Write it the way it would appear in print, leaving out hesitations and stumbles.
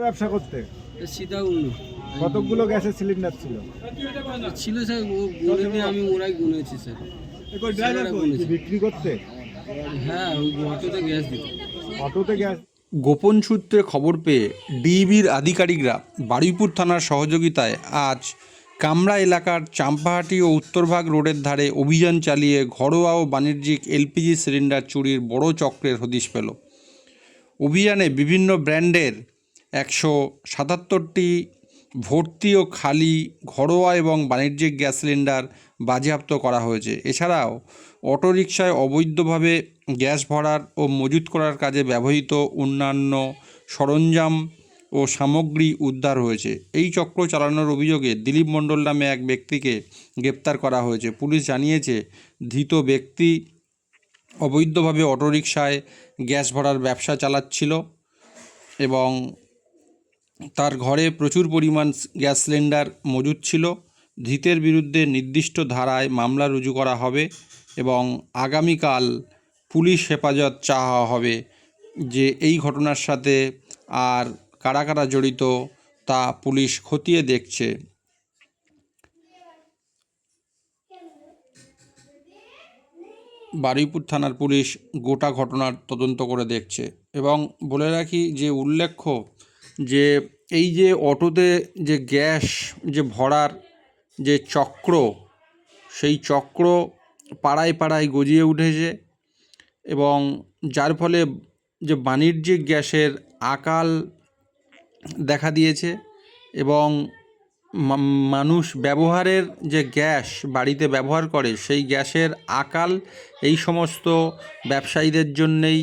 ব্যবসা করতে? সীতাকুণ্ড। কতগুলো গ্যাসের সিলিন্ডার ছিল? ছিল স্যার, ও গুনেনি, আমি ওরাই গুনেছি স্যার। স্যারেরা কি গুনেছে। বিক্রি করতে? হ্যাঁ, ওই অটোতে গ্যাস দিত। অটোতে গ্যাস? গোপন সূত্রে খবর পেয়ে ডিইবির আধিকারিকরা বারুইপুর থানার সহযোগিতায় আজ কামরা এলাকার চাম্পাহাটি ও উত্তরভাগ রোডের ধারে অভিযান চালিয়ে ঘরোয়া ও বাণিজ্যিক এলপিজি সিলিন্ডার চুরির বড় চক্রের হদিশ পেল। অভিযানে বিভিন্ন ব্র্যান্ডের 177টি ভর্তি ও খালি ঘরোয়া এবং বাণিজ্যিক গ্যাস সিলিন্ডার বাজেয়াপ্ত করা হয়েছে। এছাড়াও অটোরিকশায় অবৈধভাবে গ্যাস ভরার ও মজুত করার কাজে ব্যবহৃত অন্যান্য সরঞ্জাম ও সামগ্রী উদ্ধার হয়েছে। এই চক্র চালানোর অভিযোগে দিলীপ মণ্ডল নামে এক ব্যক্তিকে গ্রেপ্তার করা হয়েছে। পুলিশ জানিয়েছে, ধৃত ব্যক্তি অবৈধভাবে অটোরিকশায় গ্যাস ভরার ব্যবসা চালাচ্ছিল এবং তার ঘরে প্রচুর পরিমাণ গ্যাস সিলিন্ডার মজুদ ছিল। ধৃতের বিরুদ্ধে নির্দিষ্ট ধারায় মামলা রুজু করা হবে এবং আগামীকাল পুলিশ হেফাজত চাওয়া হবে যে এই ঘটনার সাথে আর কারা কারা জড়িত তা পুলিশ খতিয়ে দেখছে। বারুইপুর থানার পুলিশ গোটা ঘটনার তদন্ত করে দেখছে। এবং বলে রাখি যে উল্লেখ্য যে এই যে অটোতে যে গ্যাস যে ভরার যে চক্র, সেই চক্র পাড়ায় পাড়ায় গজিয়ে উঠেছে এবং যার ফলে যে বাণিজ্যিক গ্যাসের আকাল দেখা দিয়েছে এবং মানুষ ব্যবহারের যে গ্যাস বাড়িতে ব্যবহার করে সেই গ্যাসের আকাল এই সমস্ত ব্যবসায়ীদের জন্যেই